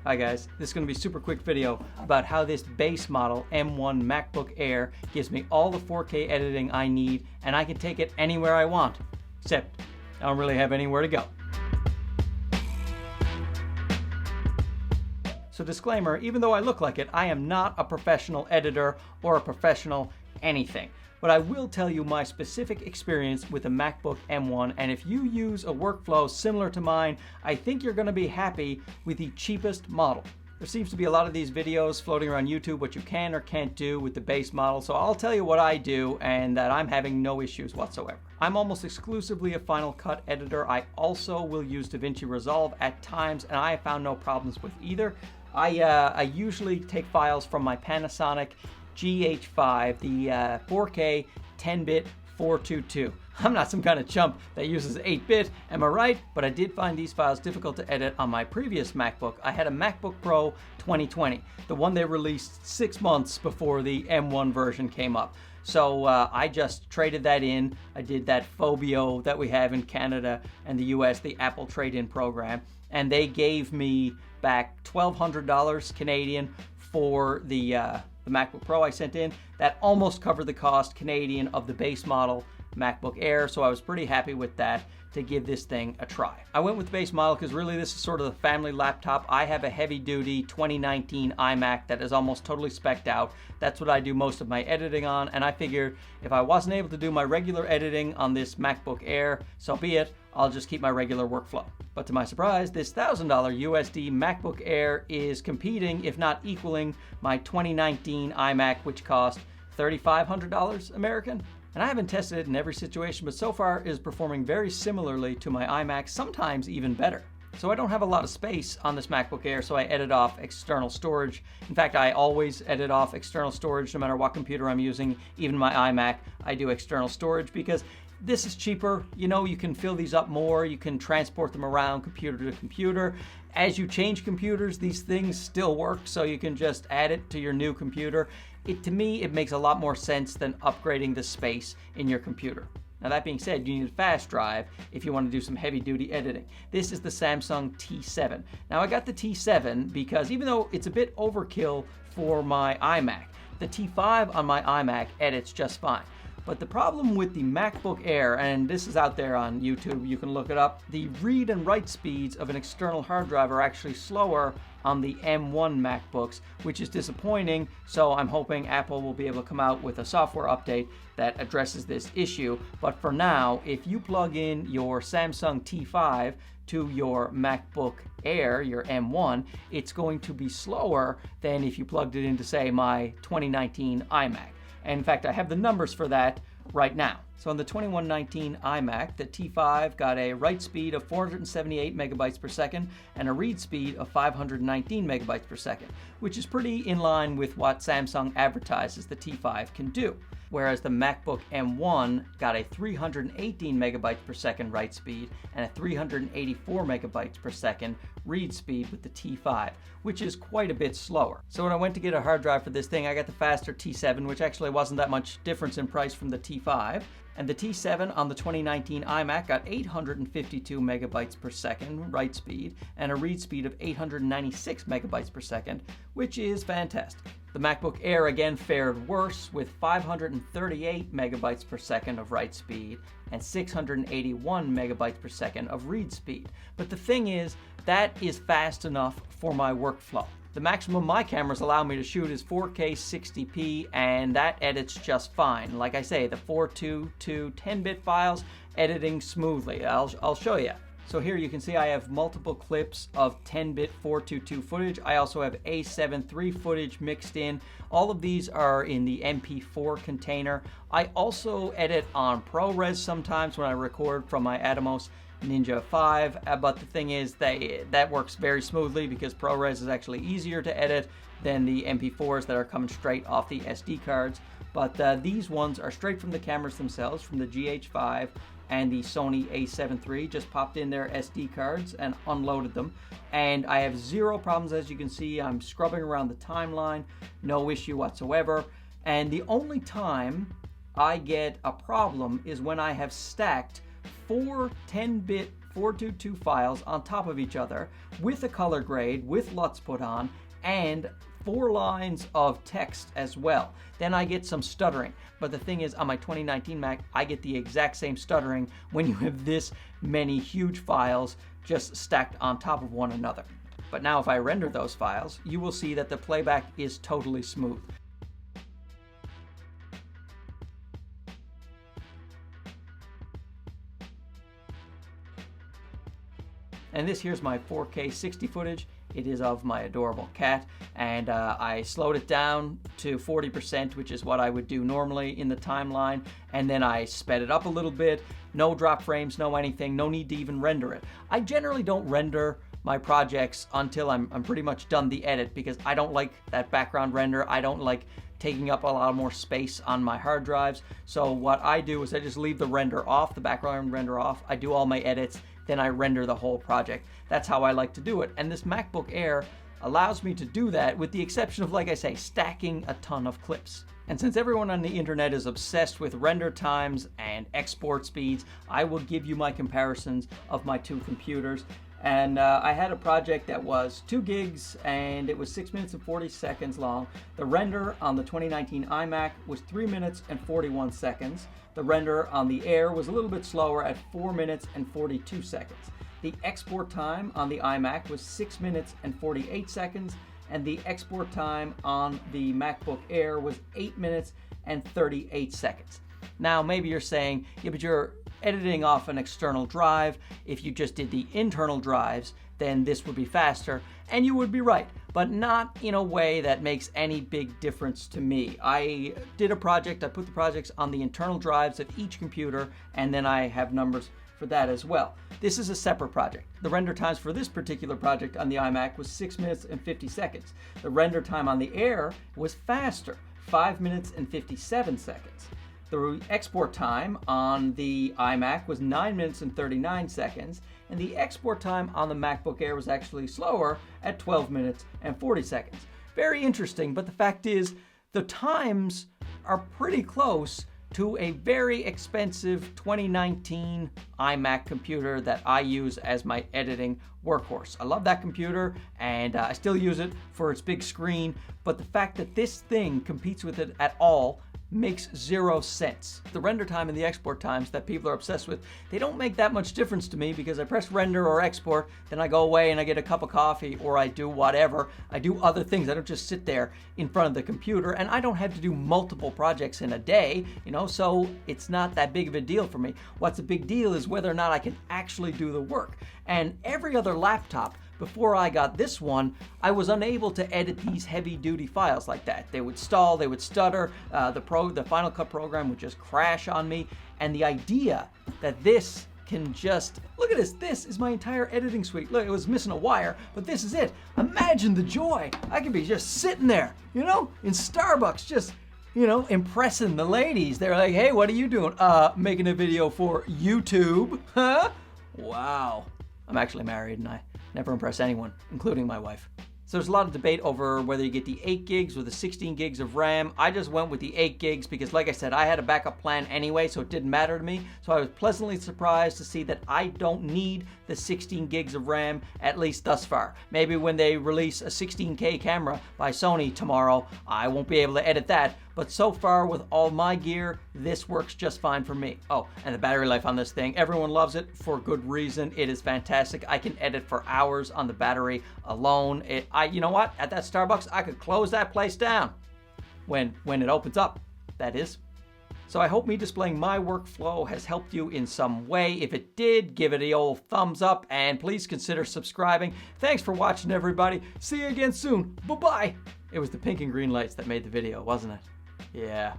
Hi guys, this is going to be a super quick video about how this base model M1 MacBook Air gives me all the 4K editing I need, and I can take it anywhere I want, except I don't really have anywhere to go. So disclaimer, even though I look like it, I am not a professional editor or a professional anything. But I will tell you my specific experience with the MacBook M1, and if you use a workflow similar to mine, I think you're going to be happy with the cheapest model. There seems to be a lot of these videos floating around YouTube, what you can or can't do with the base model, so I'll tell you what I do and that I'm having no issues whatsoever. I'm almost exclusively a Final Cut editor. I also will use DaVinci Resolve at times, and I have found no problems with either. I usually take files from my Panasonic GH5, the 4K 10-bit 422. I'm not some kind of chump that uses 8-bit, am I right? But I did find these files difficult to edit on my previous MacBook. I had a MacBook Pro 2020, the one they released 6 months before the M1 version came up. So I just traded that in. I did that Phobio that we have in Canada and the US, the Apple trade-in program, and they gave me back $1,200 Canadian for the MacBook Pro I sent in. That almost covered the cost Canadian of the base model MacBook Air, so I was pretty happy with that to give this thing a try. I went with the base model because really this is sort of the family laptop. I have a heavy-duty 2019 iMac that is almost totally spec'd out. That's what I do most of my editing on, and I figured if I wasn't able to do my regular editing on this MacBook Air, so be it, I'll just keep my regular workflow. But to my surprise, this $1,000 USD MacBook Air is competing, if not equaling, my 2019 iMac, which cost $3,500 American. And I haven't tested it in every situation, but so far it is performing very similarly to my iMac, sometimes even better. So I don't have a lot of space on this MacBook Air, so I edit off external storage. In fact, I always edit off external storage no matter what computer I'm using, even my iMac, I do external storage because this is cheaper. You know, you can fill these up more, you can transport them around computer to computer. As you change computers, these things still work, so you can just add it to your new computer. To me, it makes a lot more sense than upgrading the space in your computer. Now that being said, you need a fast drive if you want to do some heavy-duty editing. This is the Samsung T7. Now I got the T7 because even though it's a bit overkill for my iMac, the T5 on my iMac edits just fine. But the problem with the MacBook Air, and this is out there on YouTube, you can look it up, the read and write speeds of an external hard drive are actually slower on the M1 MacBooks, which is disappointing, so I'm hoping Apple will be able to come out with a software update that addresses this issue. But for now, if you plug in your Samsung T5 to your MacBook Air, your M1, it's going to be slower than if you plugged it into, say, my 2019 iMac. And in fact, I have the numbers for that right now. So on the 2119 iMac, the T5 got a write speed of 478 megabytes per second and a read speed of 519 megabytes per second, which is pretty in line with what Samsung advertises the T5 can do. Whereas the MacBook M1 got a 318 megabytes per second write speed and a 384 megabytes per second read speed with the T5, which is quite a bit slower. So when I went to get a hard drive for this thing, I got the faster T7, which actually wasn't that much difference in price from the T5. And the T7 on the 2019 iMac got 852 megabytes per second write speed and a read speed of 896 megabytes per second, which is fantastic. The MacBook Air again fared worse with 538 megabytes per second of write speed and 681 megabytes per second of read speed. But the thing is, that is fast enough for my workflow. The maximum my cameras allow me to shoot is 4K 60p, and that edits just fine. Like I say, the 422 10-bit files editing smoothly. I'll show you. So here you can see I have multiple clips of 10-bit 422 footage. I also have A7 III footage mixed in. All of these are in the MP4 container. I also edit on ProRes sometimes when I record from my Atomos Ninja 5, but the thing is that works very smoothly because ProRes is actually easier to edit than the MP4s that are coming straight off the SD cards. But these ones are straight from the cameras themselves, from the GH5 and the Sony A7 III. Just popped in their SD cards and unloaded them. And I have zero problems, as you can see. I'm scrubbing around the timeline, no issue whatsoever. And the only time I get a problem is when I have stacked 4 10-bit 422 files on top of each other with a color grade, with LUTs put on, and 4 lines of text as well. Then I get some stuttering. But the thing is, on my 2019 Mac, I get the exact same stuttering when you have this many huge files just stacked on top of one another. But now if I render those files, you will see that the playback is totally smooth. And this here's my 4K 60 footage. It is of my adorable cat, and I slowed it down to 40%, which is what I would do normally in the timeline, and then I sped it up a little bit. No drop frames, no anything, no need to even render it. I generally don't render my projects until I'm pretty much done the edit, because I don't like that background render. I don't like taking up a lot more space on my hard drives. So what I do is I just leave the render off, the background render off. I do all my edits, then I render the whole project. That's how I like to do it. And this MacBook Air allows me to do that, with the exception of, like I say, stacking a ton of clips. And since everyone on the internet is obsessed with render times and export speeds, I will give you my comparisons of my two computers. And I had a project that was 2 gigs and it was 6 minutes and 40 seconds long. The render on the 2019 iMac was 3 minutes and 41 seconds. The render on the Air was a little bit slower at 4 minutes and 42 seconds. The export time on the iMac was 6 minutes and 48 seconds, and the export time on the MacBook Air was 8 minutes and 38 seconds. Now, maybe you're saying, yeah, but you're editing off an external drive. If you just did the internal drives, then this would be faster, and you would be right, but not in a way that makes any big difference to me. I did a project, I put the projects on the internal drives of each computer, and then I have numbers for that as well. This is a separate project. The render times for this particular project on the iMac was 6 minutes and 50 seconds. The render time on the Air was faster, 5 minutes and 57 seconds. The export time on the iMac was 9 minutes and 39 seconds, and the export time on the MacBook Air was actually slower at 12 minutes and 40 seconds. Very interesting, but the fact is, the times are pretty close to a very expensive 2019 iMac computer that I use as my editing workhorse. I love that computer, and I still use it for its big screen, but the fact that this thing competes with it at all makes 0 sense. The render time and the export times that people are obsessed with, they don't make that much difference to me, because I press render or export, then I go away and I get a cup of coffee, or I do whatever. I do other things. I don't just sit there in front of the computer, and I don't have to do multiple projects in a day, so it's not that big of a deal for me. What's a big deal is whether or not I can actually do the work. And every other laptop before I got this one, I was unable to edit these heavy-duty files like that. They would stall, they would stutter, the Final Cut program would just crash on me, and the idea that this can just, look at this is my entire editing suite. Look, it was missing a wire, but this is it. Imagine the joy. I could be just sitting there, in Starbucks, just, impressing the ladies. They're like, hey, what are you doing? Making a video for YouTube, huh? Wow. I'm actually married, and I never impress anyone, including my wife. So there's a lot of debate over whether you get the 8 gigs or the 16 gigs of RAM. I just went with the 8 gigs because, like I said, I had a backup plan anyway, so it didn't matter to me. So I was pleasantly surprised to see that I don't need the 16 gigs of RAM, at least thus far. Maybe when they release a 16K camera by Sony tomorrow, I won't be able to edit that. But so far, with all my gear, this works just fine for me. Oh, and the battery life on this thing, everyone loves it for good reason. It is fantastic. I can edit for hours on the battery alone. You know what? At that Starbucks, I could close that place down when it opens up, that is. So I hope me displaying my workflow has helped you in some way. If it did, give it the old thumbs up, and please consider subscribing. Thanks for watching, everybody. See you again soon. Bye-bye. It was the pink and green lights that made the video, wasn't it? Yeah.